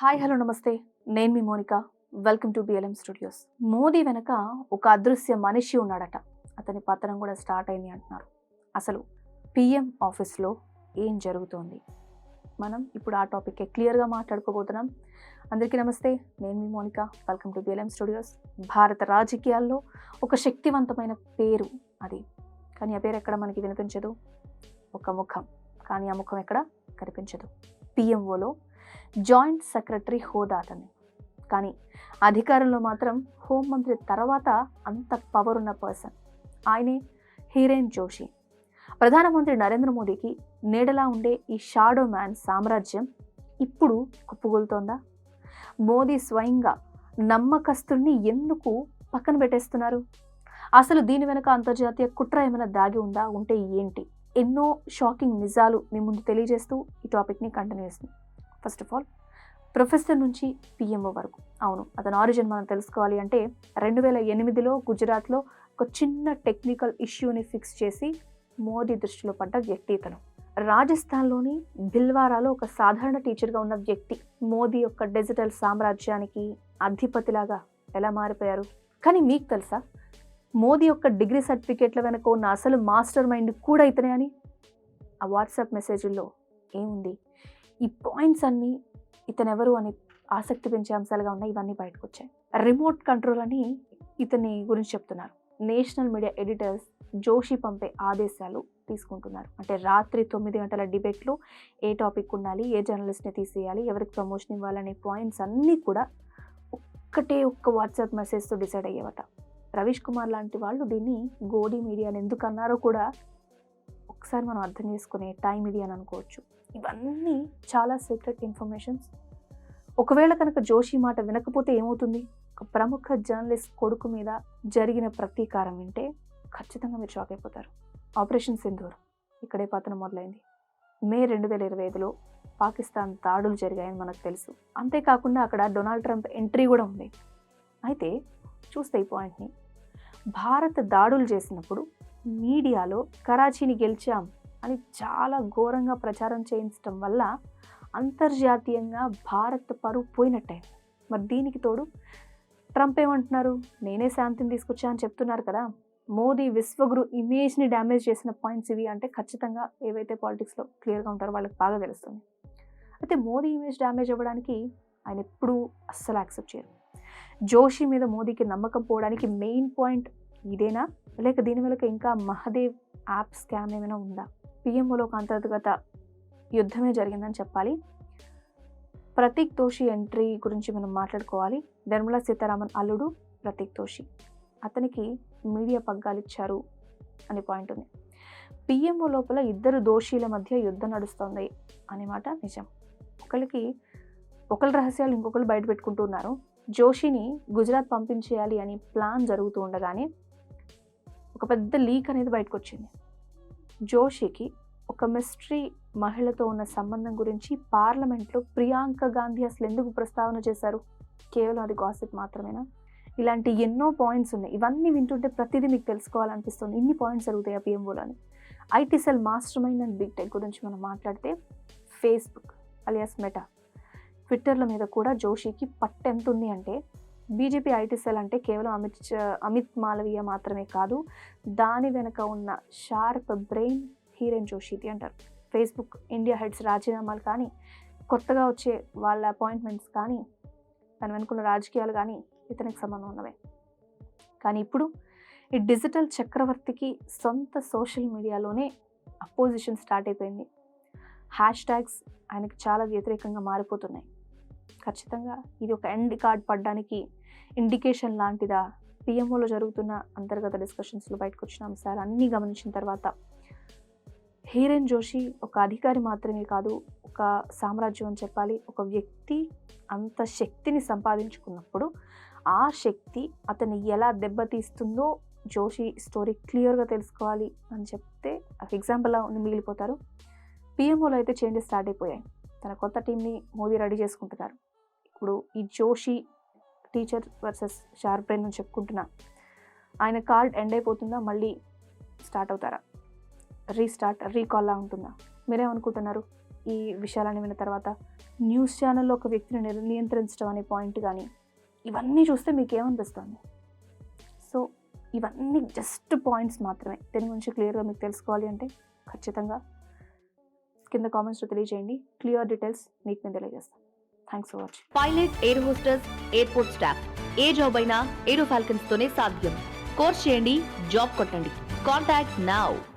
Hi hello నమస్తే, నేను మీ Monika. Welcome to BLM studios. Modi వెనక ఒక అదృశ్య మనిషి ఉన్నాడట. అతని పతనం కూడా స్టార్ట్ అయింది అంటున్నారు. అసలు పిఎం ఆఫీస్లో ఏం జరుగుతోంది? మనం ఇప్పుడు ఆ టాపిక్కే క్లియర్గా మాట్లాడుకోబోతున్నాం. అందరికీ నమస్తే, నేను మీ Monika. Welcome to BLM studios. భారత రాజకీయాల్లో ఒక శక్తివంతమైన పేరు అది. కానీ ఆ పేరు ఎక్కడ మనకి వినిపించదు. ఒక ముఖం, కానీ ఆ ముఖం ఎక్కడ కనిపించదు. పిఎంఓలో జాయింట్ సెక్రటరీ హోదా అతన్ని. కానీ అధికారంలో మాత్రం హోంమంత్రి తర్వాత అంత పవర్ ఉన్న పర్సన్ ఆయనే హిరేన్ జోషి. ప్రధానమంత్రి నరేంద్ర మోదీకి నీడలా ఉండే ఈ షాడో మ్యాన్ సామ్రాజ్యం ఇప్పుడు కుప్పగొలుతోందా? మోదీ స్వయంగా నమ్మకస్తుల్ని ఎందుకు పక్కన పెట్టేస్తున్నారు? అసలు దీని వెనుక అంతర్జాతీయ కుట్ర ఏమైనా దాగి ఉందా? ఉంటే ఏంటి? ఎన్నో షాకింగ్ నిజాలు మీ ముందు తెలియజేస్తూ ఈ టాపిక్ని కంటిన్యూ చేస్తుంది. ఫస్ట్ ఆఫ్ ఆల్, ప్రొఫెసర్ నుంచి పిఎంఓ వరకు. అవును, అతని ఆరిజిన్ మనం తెలుసుకోవాలి అంటే 2008లో గుజరాత్లో ఒక చిన్న టెక్నికల్ ఇష్యూని ఫిక్స్ చేసి మోదీ దృష్టిలో పడ్డ వ్యక్తి ఇతను. రాజస్థాన్లోని భిల్వారాలో ఒక సాధారణ టీచర్గా ఉన్న వ్యక్తి మోదీ యొక్క డిజిటల్ సామ్రాజ్యానికి అధిపతిలాగా ఎలా మారిపోయారు? కానీ మీకు తెలుసా, మోదీ యొక్క డిగ్రీ సర్టిఫికేట్ల వెనక ఉన్న అసలు మాస్టర్ మైండ్ కూడా ఇతనే అని? ఆ వాట్సాప్ మెసేజ్ల్లో ఏముంది? ఈ పాయింట్స్ అన్నీ ఇతనెవరు అని ఆసక్తి పెంచే అంశాలుగా ఉన్నాయి. ఇవన్నీ బయటకు వచ్చాయి. రిమోట్ కంట్రోల్ అని ఇతని గురించి చెప్తున్నారు. నేషనల్ మీడియా ఎడిటర్స్ జోషి పంపే ఆదేశాలు తీసుకుంటున్నారు. అంటే రాత్రి 9 గంటల డిబేట్లో ఏ టాపిక్ ఉండాలి, ఏ జర్నలిస్ట్ని తీసేయాలి, ఎవరికి ప్రమోషన్ ఇవ్వాలనే పాయింట్స్ అన్నీ కూడా ఒక్క వాట్సాప్ మెసేజ్తో డిసైడ్ అయ్యేవట. రవీష్ కుమార్ లాంటి వాళ్ళు దీన్ని గోడీ మీడియాని ఎందుకు అన్నారో కూడా ఒకసారి మనం అర్థం చేసుకునే టైం ఇది అని అనుకోవచ్చు. ఇవన్నీ చాలా సీక్రెట్ ఇన్ఫర్మేషన్స్. ఒకవేళ కనుక జోషి మాట వినకపోతే ఏమవుతుంది? ఒక ప్రముఖ జర్నలిస్ట్ కొడుకు మీద జరిగిన ప్రతీకారం వింటే ఖచ్చితంగా మీరు షాక్ అయిపోతారు. ఆపరేషన్ సింధూర్ ఇక్కడే పతనం మొదలైంది. మే 2025లో పాకిస్తాన్ దాడులు జరిగాయని మనకు తెలుసు. అంతేకాకుండా అక్కడ డొనాల్డ్ ట్రంప్ ఎంట్రీ కూడా ఉంది. అయితే చూస్తే ఈ పాయింట్ని, భారత్ దాడులు చేసినప్పుడు మీడియాలో కరాచీని గెలిచాం అని చాలా ఘోరంగా ప్రచారం చేయించడం వల్ల అంతర్జాతీయంగా భారత్ పరువు పోయినట్టే. మరి దీనికి తోడు ట్రంప్ ఏమంటున్నారు? నేనే శాంతిని తీసుకొచ్చా అని చెప్తున్నారు కదా. మోదీ విశ్వగురు ఇమేజ్ని డ్యామేజ్ చేసిన పాయింట్స్ ఇవి అంటే ఖచ్చితంగా ఏవైతే పాలిటిక్స్లో క్లియర్గా ఉంటారో వాళ్ళకి బాగా తెలుస్తుంది. అయితే మోదీ ఇమేజ్ డ్యామేజ్ అవ్వడానికి ఆయన ఎప్పుడూ అస్సలు యాక్సెప్ట్ చేయరు. జోషి మీద మోదీకి నమ్మకం పోవడానికి మెయిన్ పాయింట్ ఇదేనా, లేక దీని వెనుక ఇంకా మహదేవ్ యాప్ స్కామ్ ఏమైనా ఉందా? పిఎంఓలో ఒక అంతర్గత యుద్ధమే జరిగిందని చెప్పాలి. ప్రతీక్ తోషి ఎంట్రీ గురించి మనం మాట్లాడుకోవాలి. నిర్మలా సీతారామన్ అల్లుడు ప్రతీక్ తోషి, అతనికి మీడియా పగ్గాలు ఇచ్చారు అనే పాయింట్ ఉంది. పిఎంఓ లోపల ఇద్దరు దోషీల మధ్య యుద్ధం నడుస్తుంది అనే మాట నిజం. ఒకళ్ళ రహస్యాలు ఇంకొకరు బయట పెట్టుకుంటున్నారు. జోషిని గుజరాత్ పంపించేయాలి అని ప్లాన్ జరుగుతూ ఉండగానే ఒక పెద్ద లీక్ అనేది బయటకు వచ్చింది. జోషికి ఒక మిస్టరీ మహిళతో ఉన్న సంబంధం గురించి పార్లమెంట్లో ప్రియాంక గాంధీ అసలు ఎందుకు ప్రస్తావన చేశారు? కేవలం అది గాసిప్ మాత్రమేనా? ఇలాంటి ఎన్నో పాయింట్స్ ఉన్నాయి. ఇవన్నీ వింటుంటే ప్రతిదీ మీకు తెలుసుకోవాలనిపిస్తుంది. ఇన్ని పాయింట్స్ జరుగుతాయి ఆ పిఎంఓలో అని. IT cell mastermind and big tech గురించి మనం మాట్లాడితే ఫేస్బుక్ అలియాస్ మెటా, ట్విట్టర్ల మీద కూడా జోషికి పట్టెంత ఉంది అంటే, బీజేపీ ఐటీ సెల్ అంటే కేవలం అమిత్ మాలవీయ మాత్రమే కాదు, దాని వెనక ఉన్న షార్ప్ బ్రెయిన్ హిరేన్ జోషిది అంటారు. ఫేస్బుక్ ఇండియా హెడ్స్ రాజీనామాలు కానీ, కొత్తగా వచ్చే వాళ్ళ అపాయింట్మెంట్స్ కానీ, దాని వెనుకున్న రాజకీయాలు కానీ ఇతనికి సంబంధం ఉన్నవే. కానీ ఇప్పుడు ఈ డిజిటల్ చక్రవర్తికి సొంత సోషల్ మీడియాలోనే అపోజిషన్ స్టార్ట్ అయిపోయింది. హ్యాష్ ట్యాగ్స్ ఆయనకి చాలా వ్యతిరేకంగా మారిపోతున్నాయి. ఖచ్చితంగా ఇది ఒక ఎండ్ కార్డ్ పడడానికి ఇండికేషన్ లాంటిదా? పిఎంఓలో జరుగుతున్న అంతర్గత డిస్కషన్స్లో బయటకు వచ్చిన అంశాలు అన్నీ గమనించిన తర్వాత హిరేన్ జోషి ఒక అధికారి మాత్రమే కాదు, ఒక సామ్రాజ్యం అని చెప్పాలి. ఒక వ్యక్తి అంత శక్తిని సంపాదించుకున్నప్పుడు ఆ శక్తి అతన్ని ఎలా దెబ్బతీస్తుందో జోషి స్టోరీ క్లియర్గా తెలుసుకోవాలి అని చెప్తే ఎగ్జాంపుల్లా మిగిలిపోతారు. పిఎంఓలో అయితే చేంజెస్ స్టార్ట్ అయిపోయాయి. తన కొత్త టీంని మోదీ రెడీ చేసుకుంటున్నారు. ఇప్పుడు ఈ Joshi teacher versus sharp brain అని చెప్పుకుంటున్నా, ఆయన కార్డ్ ఎండ్ అయిపోతుందా, మళ్ళీ స్టార్ట్ అవుతారా? రీకాల్లా ఉంటుందా? మీరేమనుకుంటున్నారు? ఈ విషయాలని విన్న తర్వాత న్యూస్ ఛానల్లో ఒక వ్యక్తిని నియంత్రించడం అనే పాయింట్ కానీ ఇవన్నీ చూస్తే మీకేమనిపిస్తుంది? సో ఇవన్నీ జస్ట్ పాయింట్స్ మాత్రమే. దీని గురించి క్లియర్గా మీకు తెలుసుకోవాలి అంటే ఖచ్చితంగా కింద కామెంట్స్లో తెలియజేయండి. క్లియర్ డీటెయిల్స్ మీకు నేను తెలియజేస్తాను. Thanks for watching. Pilot, air hostess, airport staff A job అయినా ఏరో ఫాల్కన్స్ తోనే సాధ్యం. కోర్స్ చేయండి, జాబ్ కొట్టండి. Contact now.